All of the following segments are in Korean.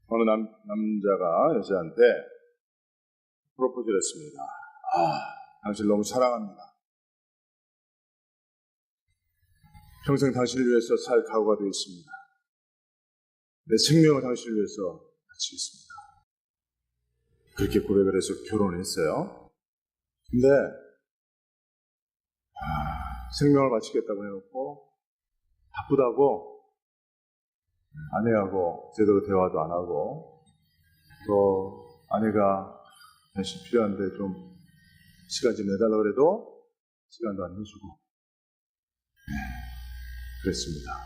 어느 남자가 여자한테 프로포즈를 했습니다. 당신을 너무 사랑합니다. 평생 당신을 위해서 살 각오가 되어 있습니다. 내 생명을 당신을 위해서 바치겠습니다. 그렇게 고백을 해서 결혼을 했어요. 근데 생명을 바치겠다고 해놓고 바쁘다고 아내하고 제대로 대화도 안 하고, 또 아내가 당신 필요한데 좀 시간 좀 내달라고 해도 시간도 안 내주고, 그랬습니다.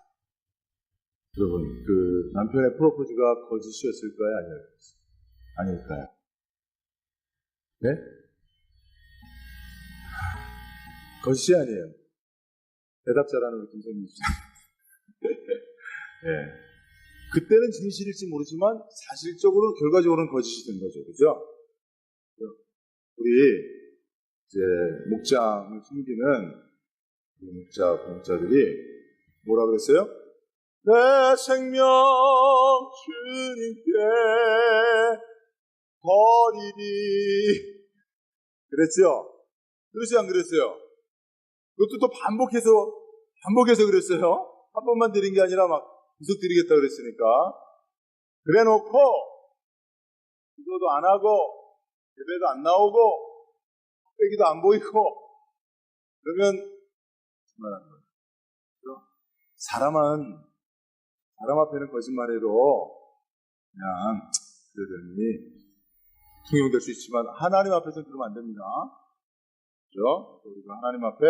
여러분, 그 남편의 프로포즈가 거짓이었을까요? 아닐까요? 네? 거짓이 아니에요. 대답 잘하는 우리 김성민 씨. 네. 그때는 진실일지 모르지만 사실적으로 결과적으로는 거짓이 된 거죠. 그죠? 우리 이제 목장을 숨기는 목자들이 뭐라 그랬어요? 내 생명 주님께 버리리. 그랬죠? 그러지 안 그랬어요? 그것도 또 반복해서 그랬어요. 한 번만 드린 게 아니라 막 계속 드리겠다 그랬으니까. 그래 놓고 기도도 안 하고 예배도 안 나오고 빼기도 안 보이고 그러면 거짓말하는 거예요. 사람 앞에는 거짓말해도 그냥 그러더니 통용될 수 있지만 하나님 앞에서는 그러면 안 됩니다. 그렇죠? 우리가 하나님 앞에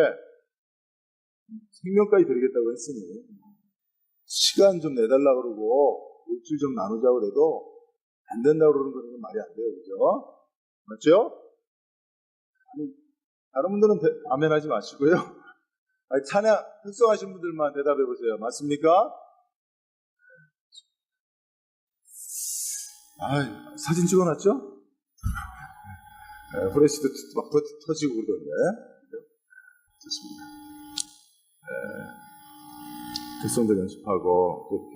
생명까지 드리겠다고 했으니 시간 좀 내달라고 그러고 일주일 좀 나누자고 그래도 안 된다고 그러는 건 말이 안 돼요. 그죠? 맞죠? 아니, 다른 분들은 아멘 하지 마시고요. 찬양 흑성하신 분들만 대답해 보세요. 맞습니까? 사진 찍어놨죠? 후레쉬도 막 터지고 그러던데. 좋습니다. 특성도 연습하고 그렇게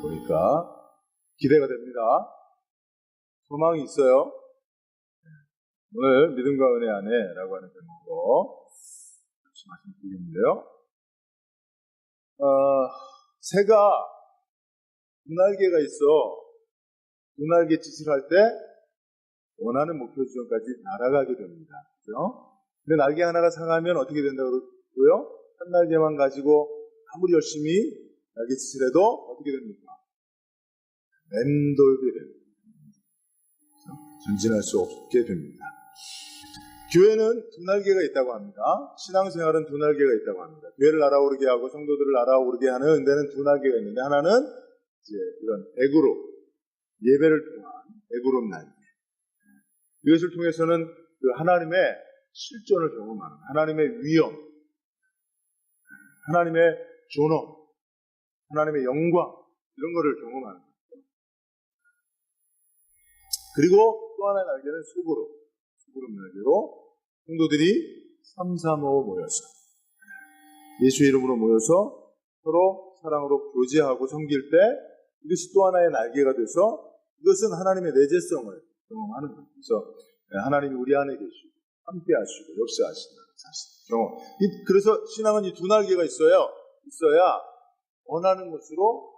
보니까 기대가 됩니다. 소망이 있어요. 오늘 믿음과 은혜 안에라고 하는 제목으로 말씀드리는데요. 새가 두 날개가 있어 두 날개 짓을 할 때 원하는 목표 지점까지 날아가게 됩니다. 그렇죠? 근데 날개 하나가 상하면 어떻게 된다고요? 한 날개만 가지고 아무리 열심히 날개 짓을 해도 어떻게 됩니까? 맴돌게 됩니다. 전진할 수 없게 됩니다. 교회는 두 날개가 있다고 합니다. 신앙생활은 두 날개가 있다고 합니다. 교회를 날아오르게 하고 성도들을 날아오르게 하는 은혜는 두 날개가 있는데, 하나는 이제 이런 에그룹, 예배를 통한 에그룹 날개. 이것을 통해서는 그 하나님의 실존을 경험하는, 하나님의 위엄, 하나님의 존엄, 하나님의 영광, 이런 거를 경험하는 거죠. 그리고 또 하나의 날개는 소그룹 날개로 성도들이 335 모여서 예수의 이름으로 모여서 서로 사랑으로 교제하고 섬길 때 이것이 또 하나의 날개가 돼서 이것은 하나님의 내재성을 경험하는 거예요. 그래서 하나님이 우리 안에 계시고 함께 하시고 역사하신다는 사실 경험. 그래서 신앙은 이 두 날개가 있어야 원하는 곳으로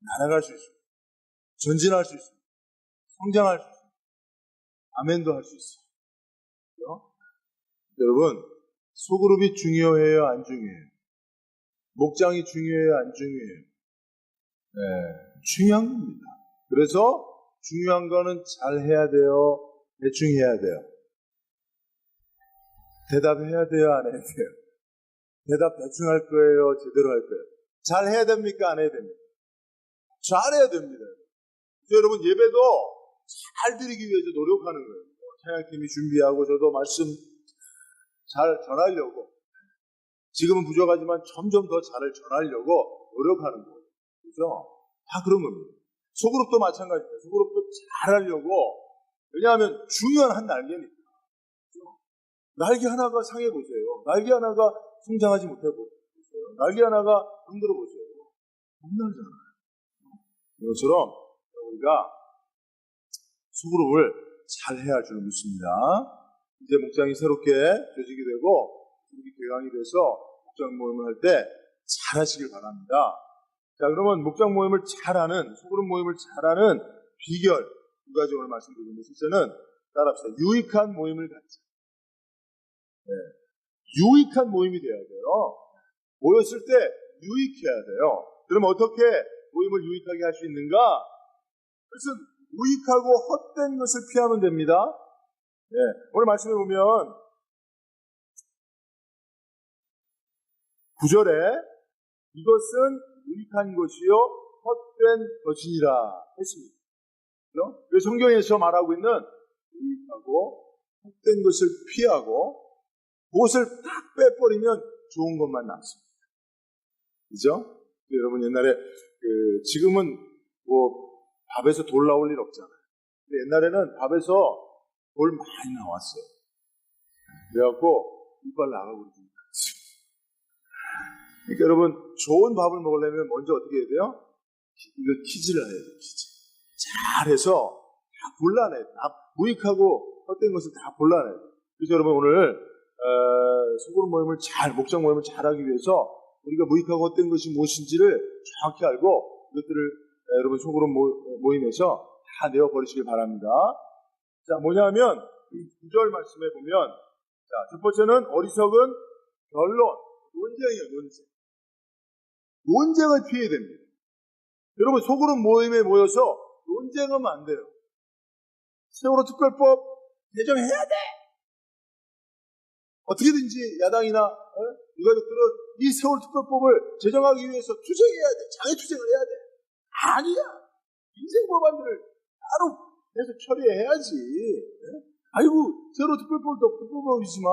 날아갈 수 있습니다. 전진할 수 있습니다. 성장할 수 있습니다. 아멘도 할 수 있어요. 그렇죠? 여러분, 소그룹이 중요해요, 안 중요해요? 목장이 중요해요, 안 중요해요? 네, 중요한 겁니다. 그래서 중요한 거는 잘 해야 돼요, 대충 해야 돼요? 대답해야 돼요, 안 해야 돼요? 대답 대충 할 거예요, 제대로 할 거예요? 잘 해야 됩니까, 안 해야 됩니까? 잘 해야 됩니다. 여러분, 예배도 잘 드리기 위해서 노력하는 거예요. 찬양팀이 준비하고 저도 말씀 잘 전하려고, 지금은 부족하지만 점점 더 잘 전하려고 노력하는 거예요. 그죠? 다 그런 겁니다. 소그룹도 마찬가지입니다. 소그룹도 잘하려고, 왜냐하면 중요한 한 날개니까. 그죠? 날개 하나가 상해보세요. 날개 하나가 성장하지 못해보세요. 날개 하나가 흔들어보세요. 겁나잖아요. 이것처럼 우리가 소그룹을 잘 해야 할 줄 믿습니다. 이제 목장이 새롭게 조직이 되고 우리 개강이 돼서 목장 모임을 할 때 잘 하시길 바랍니다. 자, 그러면 목장 모임을 잘하는, 소그룹 모임을 잘하는 비결 두 가지 오늘 말씀드리는데, 첫째는 따라합시다. 유익한 모임을 갖자. 네. 유익한 모임이 돼야 돼요. 모였을 때 유익해야 돼요. 그럼 어떻게 모임을 유익하게 할 수 있는가? 그것은 무익하고 헛된 것을 피하면 됩니다. 네. 오늘 말씀해 보면 9절에 이것은 유익한 것이요 헛된 것이니라 했습니다. 그래서 성경에서 말하고 있는 유익하고 헛된 것을 피하고 그것을 딱 빼버리면 좋은 것만 남습니다. 그죠? 여러분 옛날에 지금은 뭐 밥에서 돌 나올 일 없잖아요. 근데 옛날에는 밥에서 돌 많이 나왔어요. 그래갖고 이빨 나가고 그러죠. 그러니까 여러분 좋은 밥을 먹으려면 먼저 어떻게 해야 돼요? 이거 키즈를 해야 돼요. 키즈. 잘해서 다 골라내야 돼요. 무익하고 헛된 것을 다 골라내야 돼요. 그래서 여러분 오늘 소그룹 모임을 목장 모임을 잘하기 위해서 우리가 무익하고 헛된 것이 무엇인지를 정확히 알고 이것들을 여러분 소그룹 모임에서 다 내어버리시길 바랍니다. 자, 뭐냐면 이 9절 말씀에 보면 자, 첫 번째는 어리석은 변론, 논쟁이에요. 논쟁. 논쟁을 피해야 됩니다. 여러분 소그룹 모임에 모여서 논쟁하면 안 돼요. 세월호 특별법 개정해야 돼. 어떻게든지 야당이나 유가족들은 이 세월호 특별법을 제정하기 위해서 투쟁해야 돼. 장애 투쟁을 해야 돼. 아니야. 인생 법안들을 따로 해서 처리해야지. 아이고 세월호 특별법도 특별법이지만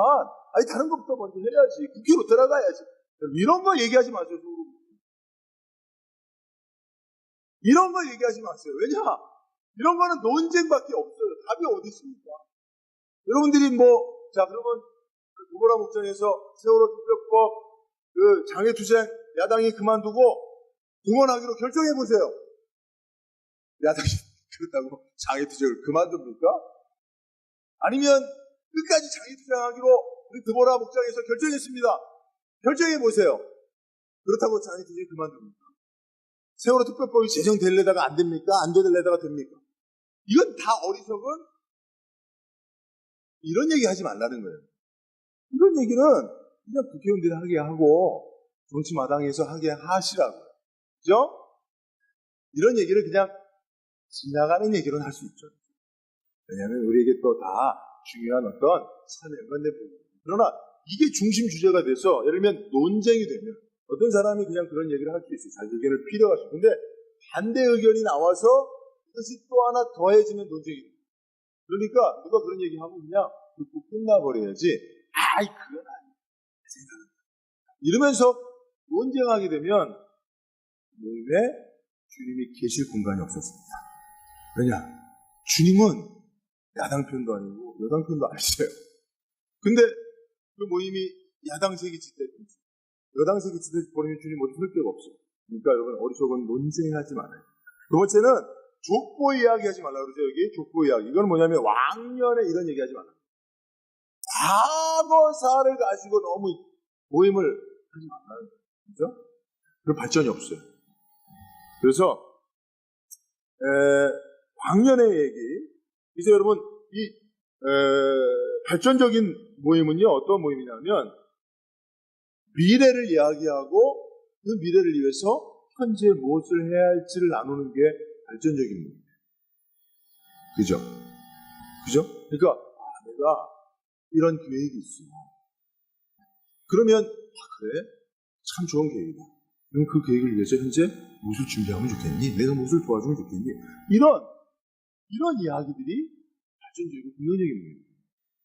다른 것부터 먼저 해야지. 국회로 들어가야지. 이런 거 얘기하지 마세요. 이런 거 얘기하지 마세요. 왜냐? 이런 거는 논쟁밖에 없어요. 답이 어디 있습니까? 여러분들이 자 그러면 구보라 목장에서 세월호 특별법 장애투쟁 야당이 그만두고 등원하기로 결정해보세요. 야당이 그렇다고 장애투쟁을 그만둡니까? 아니면 끝까지 장애투쟁하기로 우리 드보라 목장에서 결정했습니다. 결정해보세요. 그렇다고 장애투쟁 그만둡니까? 세월호 특별법이 제정될래다가 안 됩니까? 안 되려다가 됩니까? 이건 다 어리석은 이런 얘기 하지 말라는 거예요. 이런 얘기는 그냥 국회의원들이 하게 하고 정치 마당에서 하게 하시라고요. 그죠? 이런 얘기를 그냥 지나가는 얘기로는 할 수 있죠. 왜냐하면 우리에게 또 다 중요한 어떤 삶의 연관된 부분이에요. 그러나 이게 중심 주제가 돼서 예를 들면 논쟁이 되면 어떤 사람이 그냥 그런 얘기를 할 수 있어요. 자기 의견을 필요하죠. 근데 반대 의견이 나와서 그것이 또 하나 더해지면 논쟁이 돼요. 그러니까 누가 그런 얘기하고 그냥 듣고 끝나버려야지. 그건 아니야. 생각은. 이러면서 논쟁하게 되면 모임에 주님이 계실 공간이 없었습니다. 왜냐? 주님은 야당 편도 아니고 여당 편도 아니세요. 근데 그 모임이 야당색이 짙을 때 여당색이 짙을 때 버리면 주님 어디 설 데가 없어요. 그러니까 여러분 어리석은 논쟁하지 말아요. 두 번째는 족보 이야기 하지 말라고 그러죠. 여기 족보 이야기. 이건 뭐냐면 왕년에 이런 얘기 하지 말라고. 과거사를 가지고 너무 모임을 하지 말라는 거예요. 그죠? 그 발전이 없어요. 그래서 왕년의 얘기. 그래서 여러분 이 발전적인 모임은요 어떤 모임이냐면 미래를 이야기하고 그 미래를 위해서 현재 무엇을 해야 할지를 나누는 게 발전적인 모임이에요. 그죠? 그죠? 그러니까 내가 이런 계획이 있어. 그러면 그래? 참 좋은 계획이다. 그럼 그 계획을 위해서 현재 무엇을 준비하면 좋겠니? 내가 무엇을 도와주면 좋겠니? 이런 이야기들이 발전적이고 긍정적인 모임이에요.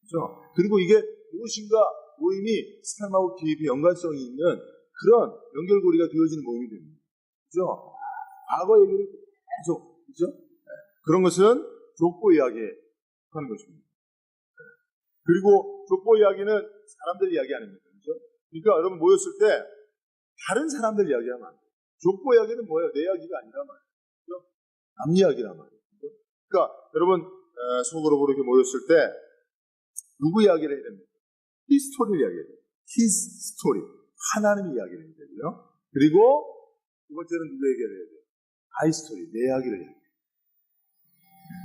그렇죠? 그리고 이게 무엇인가 모임이 삶하고 깊이 연관성이 있는 그런 연결고리가 되어지는 모임이 됩니다. 그렇죠? 과거 얘기를 계속 그렇죠? 그런 것은 족보 이야기에 하는 것입니다. 그리고 족보 이야기는 사람들 이야기 아닙니까? 그렇죠? 그러니까 여러분 모였을 때 다른 사람들 이야기하면 안 돼요. 족보 이야기는 뭐예요? 내 이야기가 아니란 말이에요. 그죠? 남 이야기란 말이에요. 그죠? 그러니까 여러분 소그룹으로 이렇게 모였을 때 누구 이야기를 해야 됩니까? 히스토리를 이야기해야 돼요. 히스토리. 하나님의 이야기를 해야 되고요. 그리고 두 번째는 누구 얘기를 해야 돼요? 하이스토리. 내 이야기를 해야 돼요.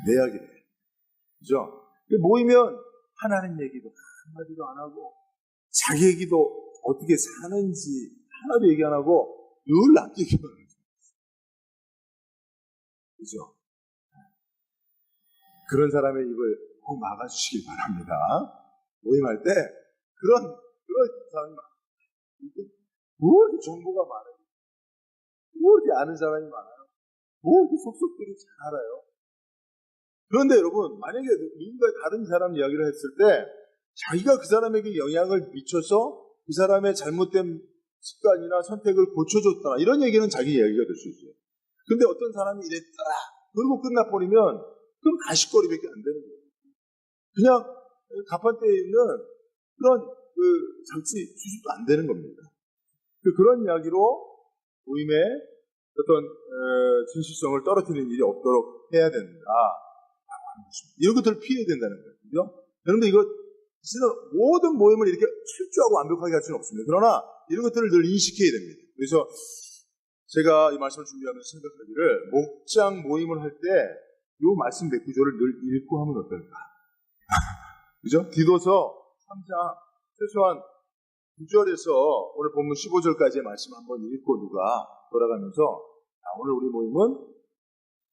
내 이야기를 해야 돼요. 그죠? 모이면 하나님 얘기도 한마디도 안 하고 자기 얘기도 어떻게 사는지 하나도 얘기 안 하고 늘 남 얘기만 하는 거죠. 그죠? 그런 사람의 입을 꼭 막아주시길 바랍니다. 모임할 때 그런 사람이 많아요. 뭐 이렇게 정보가 많아요? 뭐 이렇게 아는 사람이 많아요? 뭐 이렇게 속속들이 잘 알아요? 그런데 여러분, 만약에 누군가 다른 사람 이야기를 했을 때 자기가 그 사람에게 영향을 미쳐서 그 사람의 잘못된 습관이나 선택을 고쳐줬다, 이런 얘기는 자기 이야기가 될 수 있어요. 근데 어떤 사람이 이랬더라 그러고 끝나버리면 그럼 가십거리밖에 안 되는 거예요. 그냥 가판대에 있는 그런 장치 수습도 안 되는 겁니다. 그런 이야기로 모임의 어떤 진실성을 떨어뜨리는 일이 없도록 해야 된다. 이런 것들을 피해야 된다는 거예요. 여러분들 이거 진짜 모든 모임을 이렇게 철저하고 완벽하게 할 수는 없습니다. 그러나 이런 것들을 늘 인식해야 됩니다. 그래서 제가 이 말씀을 준비하면서 생각하기를 목장 모임을 할 때 이 말씀 몇 구절을 늘 읽고 하면 어떨까? 그죠? 디도서 3장 최소한 9절에서 오늘 본문 15절까지의 말씀 한번 읽고 누가 돌아가면서 오늘 우리 모임은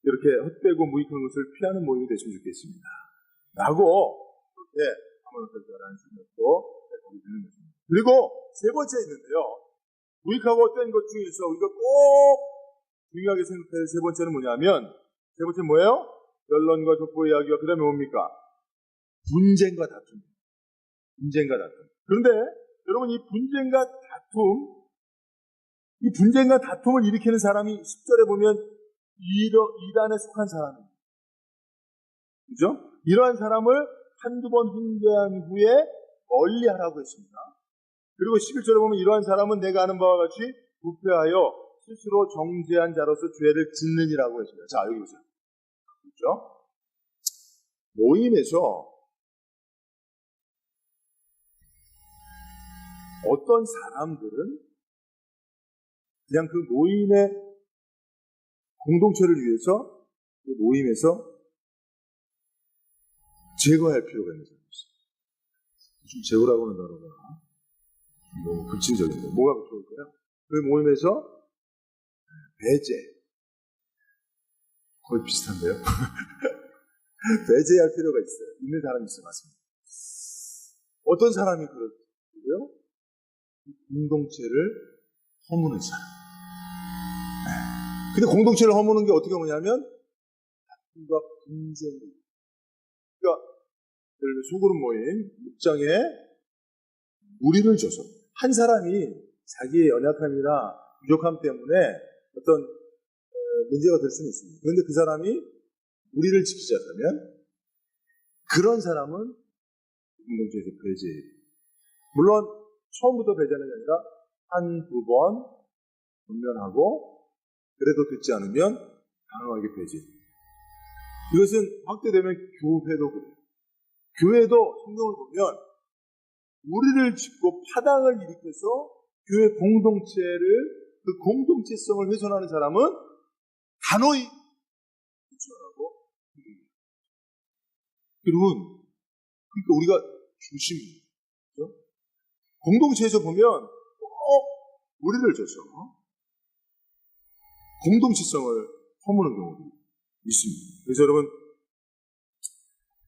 이렇게 헛되고 무익한 것을 피하는 모임이 됐으면 좋겠습니다. 라고 그렇게 한번 어떨까라는 생각도 해보게 되는 것입니다. 그리고 세 번째 있는데요. 무익하고 헛된 것 중에서 우리가 꼭 중요하게 생각해야 될 세 번째는 뭐냐면, 세 번째는 뭐예요? 변론과 족보 이야기와 그 다음에 뭡니까? 분쟁과 다툼. 분쟁과 다툼. 그런데 여러분 이 분쟁과 다툼, 이 분쟁과 다툼을 일으키는 사람이 10절에 보면 이단에 속한 사람입니다. 그죠? 이러한 사람을 한두 번 훈계한 후에 멀리 하라고 했습니다. 그리고 11절에 보면 이러한 사람은 내가 아는 바와 같이 부패하여 스스로 정죄한 자로서 죄를 짓느니라고 했습니다. 자, 여기 보세요. 그렇죠? 모임에서 어떤 사람들은 그냥 그 모임의 공동체를 위해서 그 모임에서 제거할 필요가 있는 사람이 있어요. 좀 제거라고 하는 단어가 너무 급진적인데 뭐가 좋을까요? 그 모임에서 배제, 거의 비슷한데요. 배제할 필요가 있어요. 있는 사람이 있어요. 맞습니다. 어떤 사람이 그러고요? 공동체를 허무는 사람. 근데 공동체를 허무는 게 어떻게 뭐냐면 다툼과 분쟁이. 그러니까 예를 들어 소그룹 모임 목장에 무리를 줘서 한 사람이 자기의 연약함이나 부족함 때문에 어떤 문제가 될 수는 있습니다. 그런데 그 사람이 우리를 지키지 않다면 그런 사람은 공동체에서 배제해요. 물론 처음부터 배제하는 게 아니라 한두 번 권면하고 그래도 듣지 않으면 단호하게 배제. 이것은 확대되면 교회도 그래요. 교회도 성경을 보면 우리를 짓고 파당을 일으켜서 교회 공동체를 그 공동체성을 훼손하는 사람은 단호히 조치하라고. 여러분, 그러니까 우리가 중심이에요. 그렇죠? 공동체에서 보면 꼭 우리를 줘서 공동체성을 허무는 경우도 있습니다. 그래서 여러분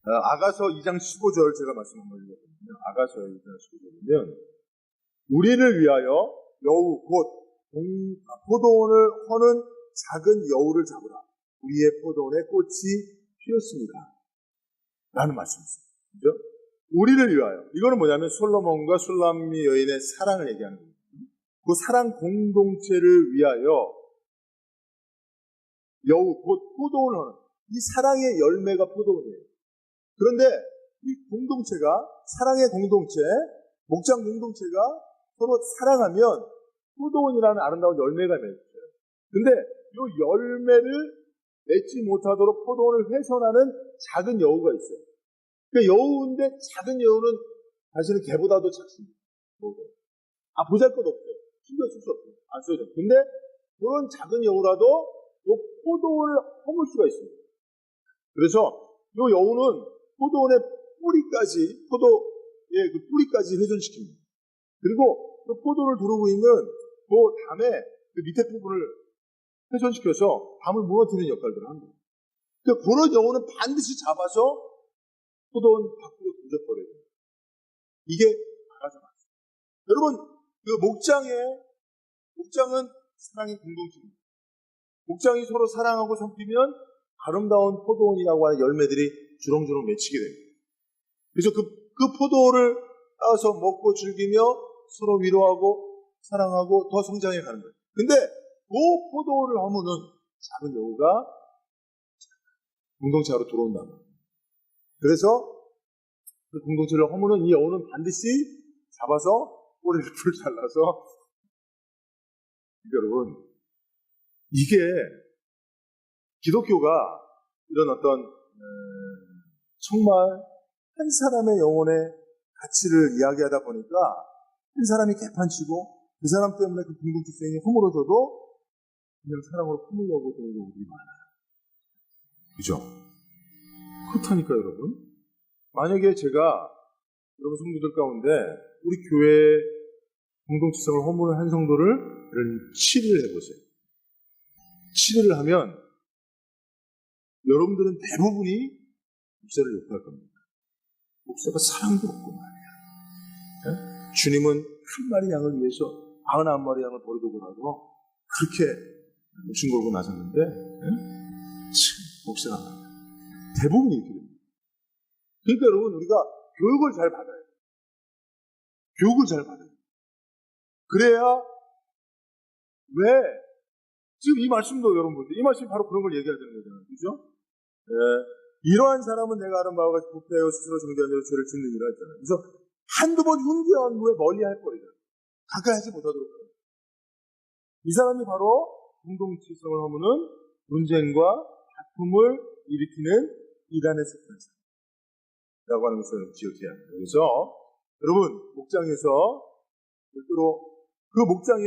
아가서 2장 15절 제가 말씀 한번 읽어드리면 아가서 2장 15절이면 우리를 위하여 여우 곧 포도원을 허는 작은 여우를 잡으라. 우리의 포도원에 꽃이 피었습니다. 라는 말씀이 있습니다. 그죠? 우리를 위하여. 이거는 뭐냐면 솔로몬과 술람미 여인의 사랑을 얘기하는 겁니다. 그 사랑 공동체를 위하여 여우 곧 포도원을 허는 이 사랑의 열매가 포도원이에요. 그런데 이 공동체가 사랑의 공동체, 목장 공동체가 서로 사랑하면 포도원이라는 아름다운 열매가 맺혀요. 근데 이 열매를 맺지 못하도록 포도원을 훼손하는 작은 여우가 있어요. 그 여우인데 작은 여우는 사실은 개보다도 작습니다. 보잘것없어요. 신경 쓸 수 없어요. 안 써도 돼요. 근데 그런 작은 여우라도 이 포도원을 허물 수가 있습니다. 그래서 이 여우는 포도원의 뿌리까지, 포도의 그 뿌리까지 훼손시킵니다. 그리고 그 포도를 두르고 있는 그 담의 그 밑에 부분을 훼손시켜서 담을 무너뜨리는 역할들을 합니다. 그러니까 그런 여우는 반드시 잡아서 포도원 밖으로 던져버려야 돼요. 이게 나가서 맞습니다. 여러분, 그 목장은 사랑의 공동체입니다. 목장이 서로 사랑하고 섬기면 아름다운 포도원이라고 하는 열매들이 주렁주렁 맺히게 됩니다. 그래서 그 포도를 따서 먹고 즐기며 서로 위로하고 사랑하고 더 성장해 가는 거예요. 근데 그 포도를 허무는 작은 여우가 공동체로 들어온다는 거예요. 그래서 그 공동체를 허무는 이 여우는 반드시 잡아서 꼬리를 풀 잘라서 여러분, 이게 기독교가 이런 어떤 정말 한 사람의 영혼의 가치를 이야기하다 보니까 한 사람이 개판치고 그 사람 때문에 그 공동체성이 허물어져도 그냥 사랑으로 품으려고 되는 경우들이 많아요. 그죠? 그렇다니까 여러분. 만약에 제가 여러분 성도들 가운데 우리 교회 공동체성을 허무는 한 성도를 치료를 해보세요. 치료를 하면 여러분들은 대부분이 목사를 욕할 겁니다. 목사가 사랑도 없고 말이야. 네? 주님은 한 마리 양을 위해서 99마리 양을 버리고라도 그렇게 목숨 걸고 나섰는데 목사가 대부분이 이렇게 됩니다. 그러니까 여러분 우리가 교육을 잘 받아야 돼요. 교육을 잘 받아야 돼요. 그래야 왜 지금 이 말씀도 여러분 보세요. 이 말씀이 바로 그런 걸 얘기해야 되는 거잖아요. 그죠? 예. 이러한 사람은 내가 아는 바와 같이 부패하여 스스로 정죄한 대로 죄를 짓느니라 했잖아요. 그래서 한두 번 훈계한 후에 멀리 할 거예요. 가까이 하지 못하도록 해요. 이 사람이 바로 공동체성을 허무는 논쟁과 다툼을 일으키는 이단의 습관 라고 하는 것을 기억해야 합니다. 그래서 여러분 목장에서 별도로 그 목장에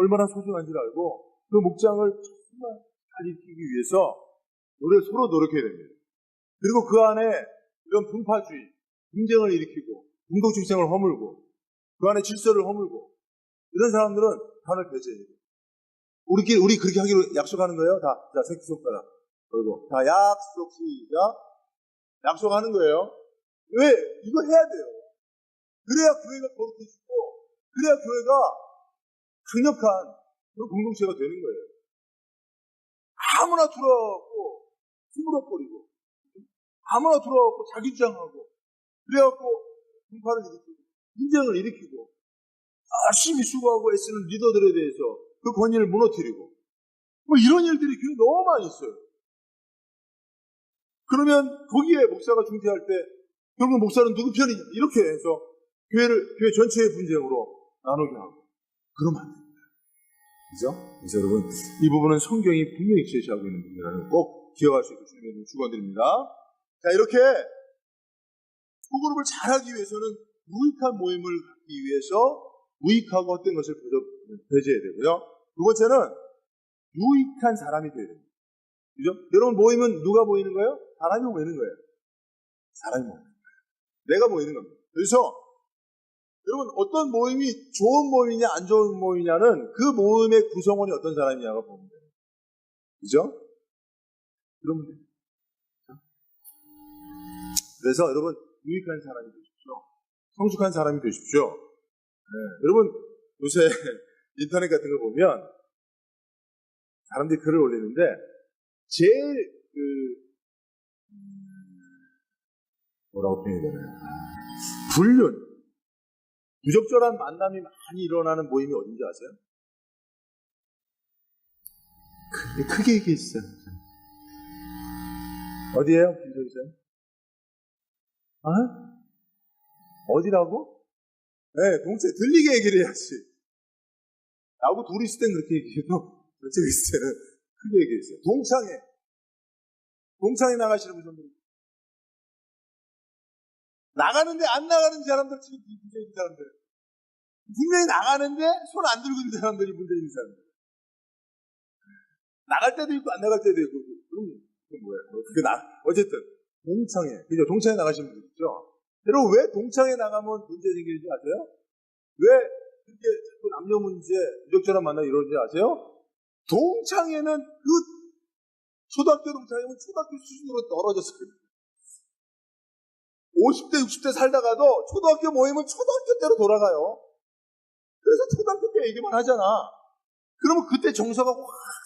얼마나 소중한지를 알고 그 목장을 정말 잘 지키기 위해서 서로 노력해야 됩니다. 그리고 그 안에 이런 분파주의, 분쟁을 일으키고 공동체성을 허물고 그 안에 질서를 허물고 이런 사람들은 단을 배제해야 돼요. 우리 그렇게 하기로 약속하는 거예요. 자, 새끼손가락 걸고 다 약속 시작 약속하는 거예요. 왜? 이거 해야 돼요. 그래야 교회가 거룩해지고 그래야 교회가 강력한 그런 공동체가 되는 거예요. 아무나 들어와갖고 흐물어버리고 아무나 들어와갖고 자기 주장하고 그래갖고 분파를 일으키고 분쟁을 일으키고 열심히 수고하고 애쓰는 리더들에 대해서 그 권위를 무너뜨리고 뭐 이런 일들이 교회에 너무 많이 있어요. 그러면 거기에 목사가 중퇴할 때 결국 목사는 누구 편이냐 이렇게 해서 교회 전체의 분쟁으로 나누게 하고 그러면 안 됩니다. 그죠? 그래서 여러분 이 부분은 성경이 분명히 제시하고 있는 부분이라는 걸 꼭 기억할 수 있고 주님의 축원드립니다. 자 이렇게 소그룹을 잘하기 위해서는 유익한 모임을 갖기 위해서 유익하고 헛된 것을 배제해야 되고요. 두 번째는 유익한 사람이 되어야 됩니다. 그죠? 여러분 모이면 누가 모이는 거예요? 사람이 모이는 거예요. 사람이 모이는 거예요. 내가 모이는 겁니다. 그래서 여러분 어떤 모임이 좋은 모임이냐 안 좋은 모임이냐는 그 모임의 구성원이 어떤 사람이냐가 보면 돼요. 그죠? 그러면 돼요. 그래서 여러분 유익한 사람이 되십시오. 성숙한 사람이 되십시오. 네, 여러분 요새 인터넷 같은 거 보면 사람들이 글을 올리는데 제일 뭐라고 표현해야 되나요? 불륜 부적절한 만남이 많이 일어나는 모임이 어딘지 아세요? 크게 얘기해주세요. 어디예요? 김정희쌤? 어디라고? 네, 동체 들리게 얘기를 해야지. 나하고 둘이 있을 땐 그렇게 얘기해도 저쪽에 있을 때는 크게 얘기했어요. 동창회 나가시는 분들, 나가는데 안 나가는 사람들, 지금 문제 있는 사람들, 분명히 나가는데 손 안 들고 있는 사람들이 문제 있는 사람들, 나갈 때도 있고 안 나갈 때도 있고. 그건 뭐예요? 어쨌든 동창회, 그죠? 동창회 나가시는 분들 있죠. 여러분, 왜 동창회 나가면 문제 생기는지 아세요? 왜 이렇게 자꾸 남녀 문제, 부적절한 만남 이러는지 아세요? 동창회는 초등학교 동창회는 초등학교 수준으로 떨어졌을 거예요. 50대, 60대 살다가도 초등학교 모임은 초등학교 때로 돌아가요. 그래서 초등학교 때 얘기만 하잖아. 그러면 그때 정서가 확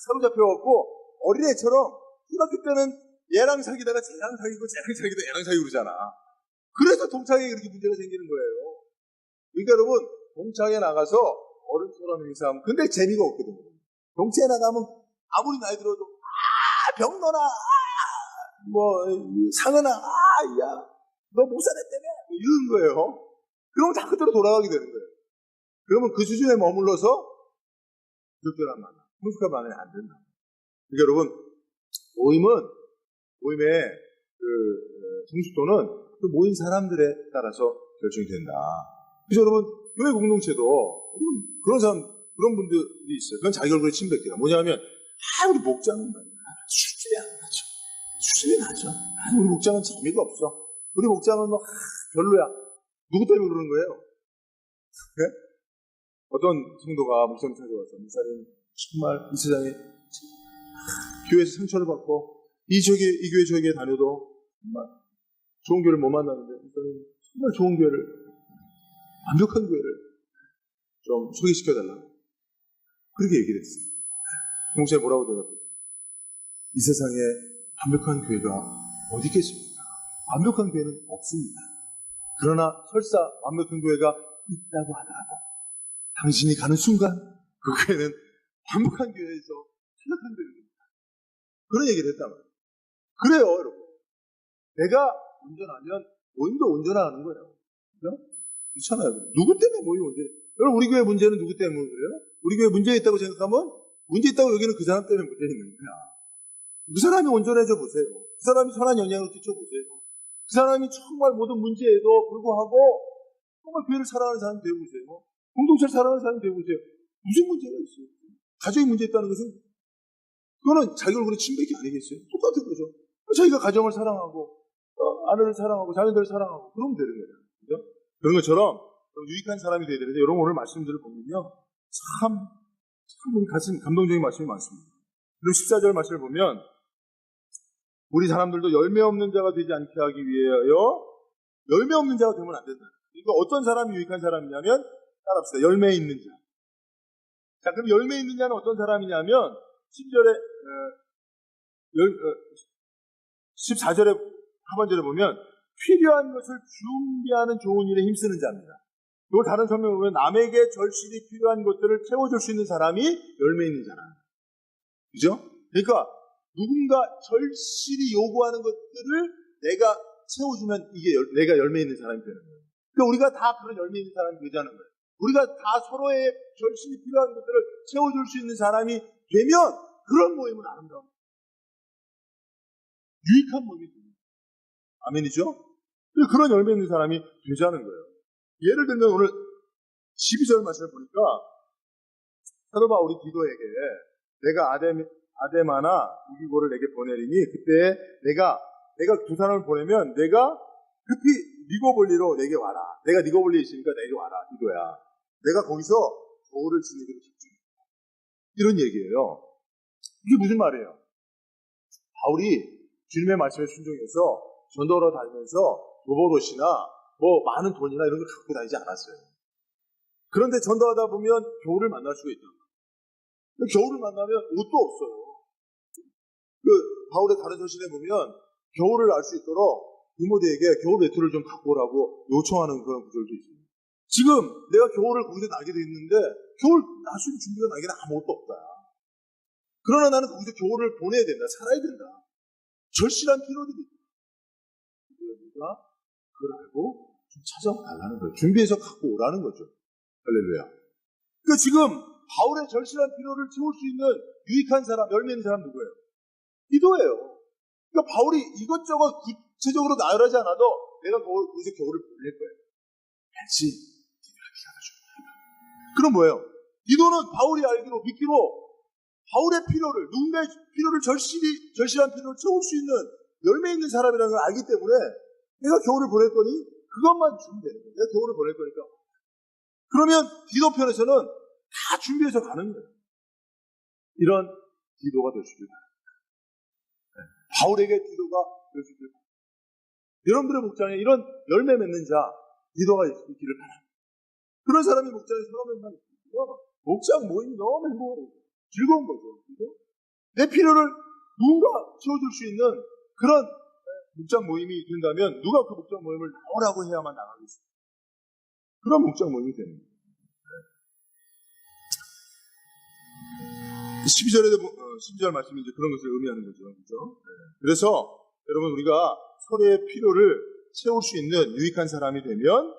사로잡혀갖고 어린애처럼 초등학교 때는 얘랑 사귀다가 쟤랑 사귀고 쟤랑 사귀다 얘랑 사귀고 그러잖아. 그래서 동창회에 그렇게 문제가 생기는 거예요. 그러니까 여러분, 동창회 나가서 어른처럼 인사하면 근데 재미가 없거든요. 동창회 나가면 아무리 나이 들어도 병너나 상은아 야 너 못 살았다며 이러는 거예요. 그러면 다 그대로 돌아가게 되는 거예요. 그러면 그 수준에 머물러서 적절한 만남, 성숙한 만남이 안 된다. 그러니까 여러분, 모임의 성숙도는 그 모인 사람들에 따라서 결정이 된다. 그래서 여러분, 교회 공동체도 그런 분들이 있어요. 그건 자기 얼굴에 침 뱉기다. 뭐냐면, 우리 목장은 수준이 안 나죠. 수준이 나죠. 우리 목장은 재미가 없어. 우리 목장은 별로야. 누구 때문에 그러는 거예요? 네? 어떤 성도가 목사님 찾아와서, 목사님, 정말 이 세상에 교회에서 상처를 받고, 이 교회 저기에 다녀도 정말 좋은 교회를 못 만나는데, 목사님, 정말 좋은 교회를, 완벽한 교회를 좀 소개시켜달라고. 그렇게 얘기를 했어요. 목사님 뭐라고 대답했어요? 이 세상에 완벽한 교회가 어디 있겠습니까? 완벽한 교회는 없습니다. 그러나 설사 완벽한 교회가 있다고 하더라도 당신이 가는 순간 그 교회는 완벽한 교회에서 탈락한 교회입니다. 그런 얘기를 했단 말이에요. 그래요, 여러분. 내가 온전하면 모임도 온전하는 거예요. 그죠? 그렇잖아요. 누구 때문에 모임이 온전해? 여러분, 우리 교회 문제는 누구 때문에 그래요? 우리 교회 문제 있다고 생각하면 문제 있다고 여기는 그 사람 때문에 문제 있는 거야. 그 사람이 온전해져 보세요. 그 사람이 선한 영향을 끼쳐보세요. 그 사람이 정말 모든 문제에도 불구하고 정말 교회를 사랑하는 사람이 되어보세요. 공동체를 사랑하는 사람이 되어보세요. 무슨 문제가 있어요? 가정에 문제 있다는 것은 그거는 자기 얼굴에 침뱉기 아니겠어요? 똑같은 거죠. 자기가 가정을 사랑하고 아내를 사랑하고 자녀들을 사랑하고 그러면 되는 거예요. 그죠? 그런 것처럼 유익한 사람이 되어야 되는데 여러분 오늘 말씀들을 보면요. 참 가슴 감동적인 말씀이 많습니다. 그리고 14절 말씀을 보면 우리 사람들도 열매 없는 자가 되지 않게 하기 위하여 열매 없는 자가 되면 안 된다. 그러니까 어떤 사람이 유익한 사람이냐면 따라합시다. 열매 있는 자. 자, 그럼 열매 있는 자는 어떤 사람이냐면 14절에 하반절에 보면 필요한 것을 준비하는 좋은 일에 힘쓰는 자입니다. 또 다른 설명을 보면 남에게 절실히 필요한 것들을 채워줄 수 있는 사람이 열매 있는 자라. 그죠? 그러니까 누군가 절실히 요구하는 것들을 내가 채워주면 이게 내가 열매 있는 사람이 되는 거예요. 그러니까 우리가 다 그런 열매 있는 사람이 되자는 거예요. 우리가 다 서로의 절실히 필요한 것들을 채워줄 수 있는 사람이 되면 그런 모임은 아름다운 유익한 모임이 됩니다. 아멘이죠? 그런 열매 있는 사람이 되자는 거예요. 예를 들면 오늘 12절 말씀을 보니까 사도 바울이 디도에게 내가 아데마나 우기고를 내게 보내리니 그때 내가 두 사람을 보내면 내가 급히 니고볼리로 내게 와라. 내가 니고볼리에 있으니까 내게 와라. 디도야. 내가 거기서 겨울을 지내기로 집중했다. 이런 얘기예요. 이게 무슨 말이에요? 바울이 주님의 말씀에 순종해서 전도로 다니면서 로보롯이나 많은 돈이나 이런 걸 갖고 다니지 않았어요. 그런데 전도하다 보면 겨울을 만날 수가 있다. 겨울을 만나면 옷도 없어요. 바울의 다른 서신에 보면 겨울을 알 수 있도록 디모데에게 겨울 외투를 좀 갖고 오라고 요청하는 그런 구절도 있어요. 지금 내가 겨울을 거기서 나게 돼 있는데 겨울 날 수 있는 준비가 나에게는 아무것도 없다. 그러나 나는 거기서 겨울을 보내야 된다. 살아야 된다. 절실한 필요들이 있다. 우리가 그걸 알고 좀 찾아달라는 거예요. 준비해서 갖고 오라는 거죠. 할렐루야. 그러니까 지금 바울의 절실한 필요를 채울 수 있는 유익한 사람, 열매 있는 사람 누구예요? 기도예요. 그러니까 바울이 이것저것 구체적으로 나열하지 않아도 내가 거기서 겨울을 보낼 거예요. 같이 기도를 기다려줘요. 그럼 뭐예요? 기도는 바울이 알기로 믿기로 바울의 필요를, 누군가의 필요를 절실한 필요를 채울 수 있는 열매 있는 사람이라는 걸 알기 때문에 내가 겨울을 보낼 거니 그것만 주면 되는 거예요. 내가 겨울을 보낼 거니까. 그러면 기도편에서는 다 준비해서 가는 거예요. 이런 기도가 될 수 있을 거예요. 바울에게 기도가 될 수 있을 거예요. 여러분들의 목장에 이런 열매 맺는 자, 기도가 있기를 바랍니다. 그런 사람이 목장에 서러움만 있으면 목장 모임이 너무 행복하고 즐거운 거죠. 그죠? 내 필요를 누군가 채워줄 수 있는 그런 목장 모임이 된다면 누가 그 목장 모임을 나오라고 해야만 나가겠습니다. 그런 목장 모임이 되는 거예요. 12절 말씀이 이제 그런 것을 의미하는 거죠. 그렇죠? 그래서 여러분 우리가 서로의 필요를 채울 수 있는 유익한 사람이 되면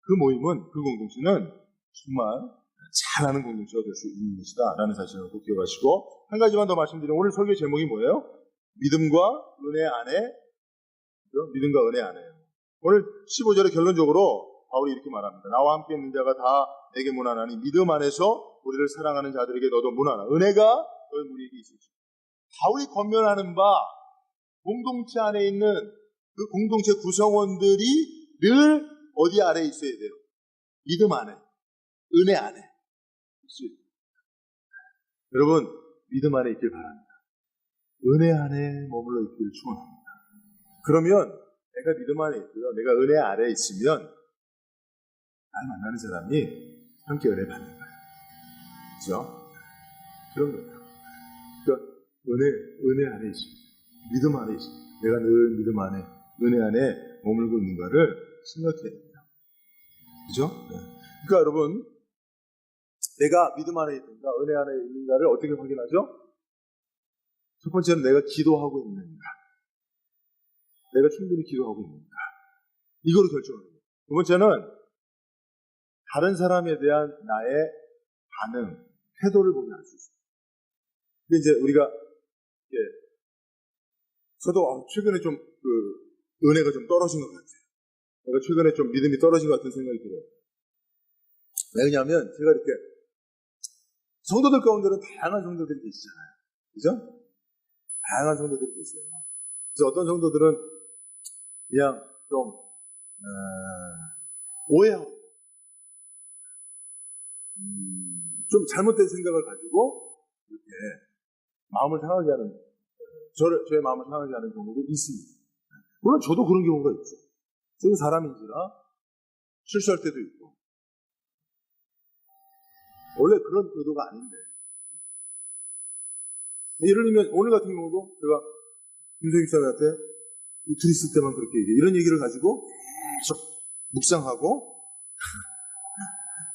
그 모임은, 그 공동체는 정말 잘하는 공동체가 될 수 있는 것이다 라는 사실을 꼭 기억하시고, 한 가지만 더 말씀드리면 오늘 설교 제목이 뭐예요? 믿음과 은혜 안에, 믿음과 은혜 안에요. 오늘 15절에 결론적으로 바울이 이렇게 말합니다. 나와 함께 있는 자가 다 내게 문안하니 믿음 안에서 우리를 사랑하는 자들에게 너도 문안하. 은혜가 너희 우리에게 있으시오. 바울이 권면하는 바 공동체 안에 있는 그 공동체 구성원들이 늘 어디 아래에 있어야 돼요? 믿음 안에, 은혜 안에. 여러분, 믿음 안에 있길 바랍니다. 은혜 안에 머물러 있기를 축원합니다. 그러면 내가 믿음 안에 있고요, 내가 은혜 아래에 있으면 날 만나는 사람이 함께 은혜 받는 거예요. 그렇죠? 그런 거예요. 그러니까 은혜 안에 있습니다. 믿음 안에 있습니다. 내가 늘 믿음 안에, 은혜 안에 머물고 있는가를 생각해야 됩니다. 그죠? 네. 그러니까 여러분, 내가 믿음 안에 있는가, 은혜 안에 있는가를 어떻게 확인하죠? 첫 번째는 내가 기도하고 있는가. 내가 충분히 기도하고 있는가. 이거를 결정하는 거예요. 두 번째는 다른 사람에 대한 나의 반응, 태도를 보면 알 수 있어요. 근데 이제 우리가, 저도 최근에 좀 은혜가 좀 떨어진 것 같아요. 내가 최근에 좀 믿음이 떨어진 것 같은 생각이 들어요. 왜냐하면 제가 이렇게 성도들 가운데는 다양한 성도들이 계시잖아요. 그죠? 다양한 성도들이 계세요. 그래서 어떤 성도들은 그냥 좀 오해하고 좀 잘못된 생각을 가지고 이렇게 마음을 상하게 하는, 저의 마음을 상하게 하는 경우도 있습니다. 물론 저도 그런 경우가 있죠. 저도 사람인지라 실수할 때도 있고, 원래 그런 의도가 아닌데. 예를 들면 오늘 같은 경우도 제가 김소희 집사님한테 둘이 있을 때만 그렇게 얘기해. 이런 얘기를 가지고 계속 묵상하고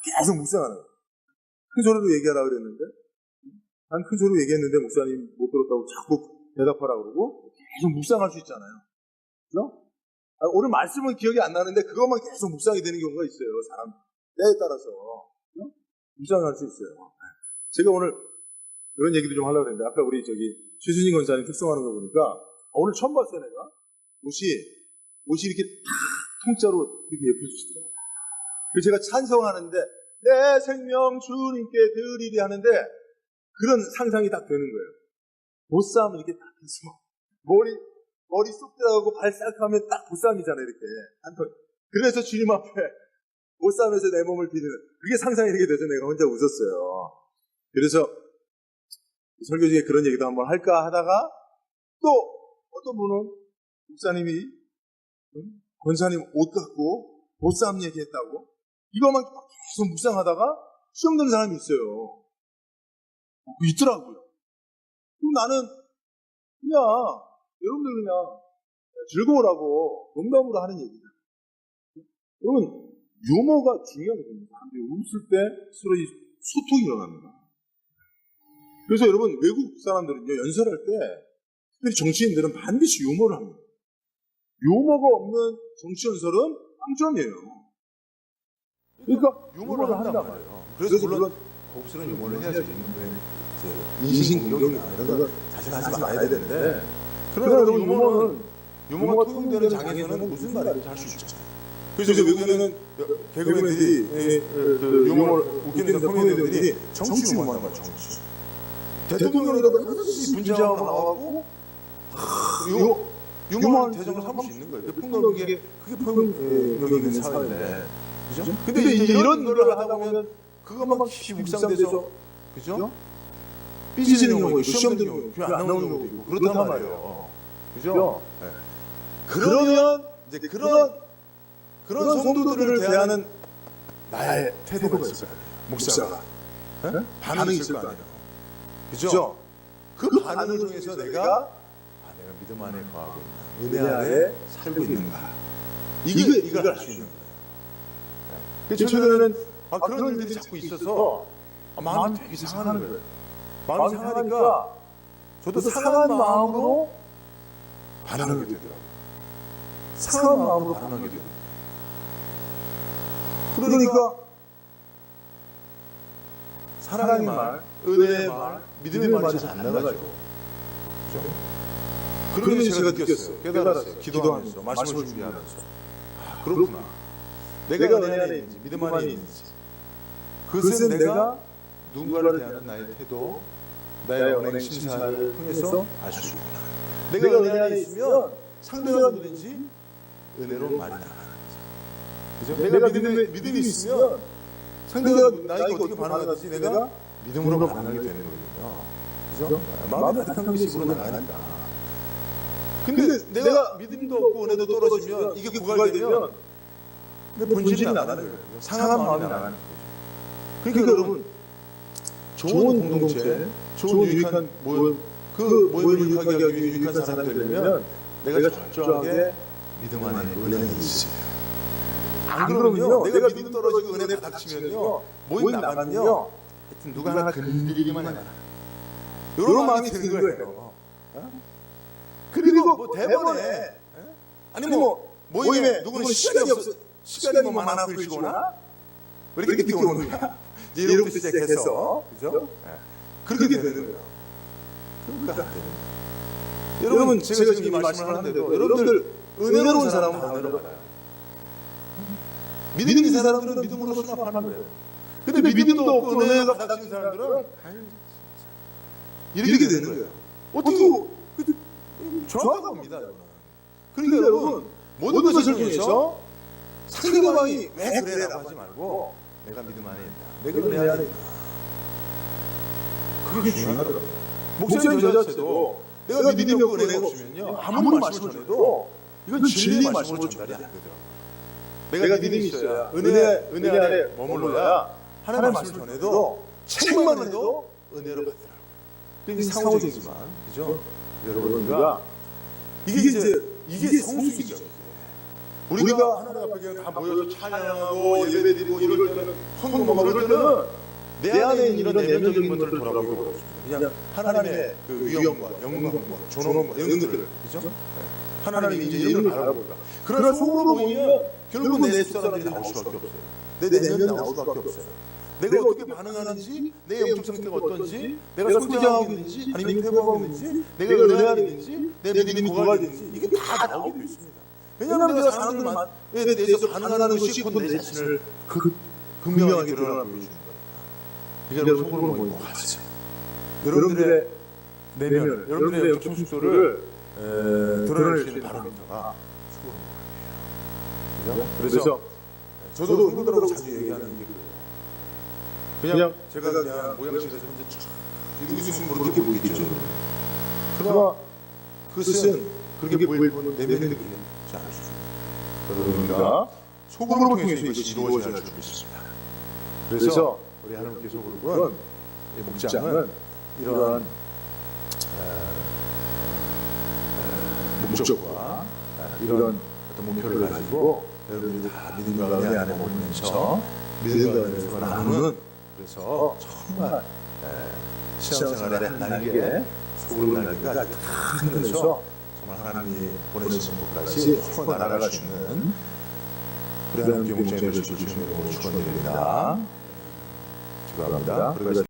계속 묵상하는 거예요. 큰 소리로 얘기하라고 그랬는데, 난 큰 소리로 얘기했는데 목사님 못 들었다고 자꾸 대답하라고 그러고 계속 묵상할 수 있잖아요. 그죠? 오늘 말씀은 기억이 안 나는데 그것만 계속 묵상이 되는 경우가 있어요. 사람 때에 따라서. 그죠? 묵상할 수 있어요. 제가 오늘 그런 얘기도 좀 하려고 했는데, 아까 우리 최순희 권사님 특성하는 거 보니까 오늘 처음 봤어요. 내가 옷이 이렇게 탁 통짜로 이렇게 예뻐지시더라고요. 그래서 제가 찬성하는데 내 생명 주님께 드리리 하는데 그런 상상이 딱 되는 거예요. 보쌈을 이렇게 딱 해서 머리 쏙 들어가고 발 싹 하면 딱 보쌈이잖아요. 이렇게 한번. 그래서 주님 앞에 보쌈에서 내 몸을 비드는, 그게 상상이 되게 돼서 내가 혼자 웃었어요. 그래서 설교 중에 그런 얘기도 한번 할까 하다가 또 어떤 분은 목사님이 권사님 옷 갖고 보쌈 얘기했다고 이것만 계속 묵상하다가 수영 든 사람이 있어요. 있더라고요. 그럼 나는 그냥 여러분들 그냥 즐거우라고 농담으로 하는 얘기다. 여러분, 유머가 중요하거든요. 사람들이 웃을 때 서로 소통이 일어납니다. 그래서 여러분, 외국 사람들은요, 연설할 때 특별히 정치인들은 반드시 유머를 합니다. 유머가 없는 정치 연설은 빵점이에요. 그러니까 유머를 한단 말이에요. 그래서 물론 고급스러운 유머를 해야지. 인신 공격이나 이런 거 사실 하지 말아야 되는데, 그러나 유머가 통용되는 장에서는 무슨 말인지 할 수 있죠. 그래서 외국에는 개그맨들이 유머를 웃기는 코미디언들이 정치 유머하는 거야. 정치. 대통령이라도 항상 분장하고 나와갖고 유머한 대접을 삼을 수 있는 거예요. 폭력이 그게 폭력이 있는 사회인데, 그죠? 근데 이제 이런 거를 하다 보면 그것만 깊이 묵상돼서, 그죠? 삐지는 경우 있고 시험 드는 경우 있고 안 나오는 경우도 있고 그렇단 말이에요. 그죠? 네. 그러면 이제 그런 성도들을 대하는 나의 태도가 있을 거 아니에요. 목사가 반응이 있을 거 아니에요. 그죠? 그 반응을 통해서 내가 믿음 안에 거하고 있나, 은혜 아래 살고 있는가, 이걸 알 수 있는 거예요. 최근에는 그런 일들이 자꾸 있어서 마음이 되게 상하는 거예요. 마음이 상하니까 저도 상한 마음으로 반응하게 되더라고요. 상한 마음으로 반응하게 되더라고요. 그러니까 사랑의 말, 은혜의 말, 믿음의 말이 잘 안 나가죠. 그죠? 그러면서 제가 느꼈어요. 깨달았어요. 기도하면서, 말씀을 준비하면서. 아, 그렇구나. 내가 은혜 안에 있는지, 믿음 안에 있는지, 그것은 내가 누군가를 대하는 나의 태도, 나의 언행 심사를 통해서 알 수 있구나. 내가 은혜 안에 있으면 상대가 누구든지 은혜로 말이 나가는 거죠. 그죠? 내가 믿음이 있으면 상대가 나에게 어떻게 반응하든지 내가 믿음으로 반응하게 되는 거거든요. 그죠? 마음이 가득한 것으로 나가니까. 근데 내가 믿음도 없고 은혜도 떨어지면 이게 고갈되면 내 본질이 나가는 거예요. 상한 마음이 나가는 거죠. 그러니까 여러분, 좋은 공동체, 좋은 유익한 모임, 그 모임을 유익하게 하기 위해 유익한 사람이 되려면 내가 철저하게 믿음 안에 은혜 안에 있어요. 안 그러면요, 내가 믿음 떨어지고 은혜 바닥치면요, 모임 나가면요, 하여튼 누가 하나 건드리기만 해라. 이런 마음이 드는 거예요. 그리고 뭐 대본에, 아니 뭐 모임에 누구는 시간이 뭐 많아 보이시거나 왜 이렇게 늦게 오는 거야? 이렇게 시작해서, 그죠? 그렇게 되는 거예요. 그러니까 안 되는 거예요. 여러분, 제가 지금 이 말씀을 하는데도 여러분들 은혜로운 사람은 다 은혜를 받아요. 믿음 있는 사람들은 믿음으로 수납하는 거예요. 근데 믿음도 없고 은혜가 바닥치는 사람들은 이렇게 되는 거예요. 어떻게 정확한 겁니다. 그러니까 여러분, 모든 것을 통해서 상대방이 왜 그래라고 하지 말고 내가 믿음 안에 있나, 내가 은혜 안에 있나, 그게 중요하더라고요. 목사님 저 자체도 내가 믿음이 없고 은혜가 없으면요, 아무리 말씀을 전해도 이건 진리의 말씀으로 전달이 안 되더라고요. 내가 믿음이 있어야 은혜 안에 머물러야 하나님의 말씀을 전해도 책만 해도 은혜로 받더라고요. 이게 상호적이지만, 그죠? 여러분들과 이게 성숙이죠. 우리가 하나님 앞에 그냥 다 모여서 찬양하고 예배드리고 이럴 때는 헌금하고 이럴 때는 내 안에 있는 이런 내면적인 것들을 돌아보고 그렇습니다. 그냥 하나님의 그 위엄과 영광과 존엄과 이런 것들, 그죠? 하나님이 이제 이런 걸 바라보니까. 그러나 속으로 보이면 결국 내 속사람들이 나올 수밖에 없어요. 내 내면이 나올 수밖에 없어요. 내가 어떻게 반응하는지, 내 영적 상태가 어떤지, 내가 성장하고 있는지, 아니면 퇴보하고 있는지, 내가 은혜 안에 있는지, 내 믿음이 고갈되는지, 이게 다 나오게 돼 있습니다. 왜냐하면 내가 사람들에 대해서 반응하는 것이 곧 내 자신을 분명하게 드러나 보여주는 거니까. 이게 여러분 속으로 보이는 거 같아요. 여러분들의 내면, 여러분들의 영적 성숙도를 드러낼 수 있는 바로미터가 속으로 보는 거예요. 그래서 저도 성도들하고 자주 얘기하는 게 그냥 제가 그냥 모양실에서 이제 쫙 이러고 있으면 그렇게 보이겠죠. 그러나 그것은 그렇게 보일 뿐 내면의 느낌이 잘 알 수 있습니다. 그러니까 소금을 통해서 이것이 이루어져야 할 줄 믿습니다. 그래서 우리 하나님께 소그룹은 목장은 이러한 목적과 이런 어떤 목표를 가지고 여러분들이 다 믿음과 은혜 안에 모이면서 믿음과 은혜를 나누는, 그래서 정말 신앙생활의 날개, 소그룹 날개가 큰 데서 정말 하나님이 보내신 곳까지 풀어 날아갈 수 있는 우리 하나님께 목장이 되실 주님으로 축원드립니다. 기도합니다.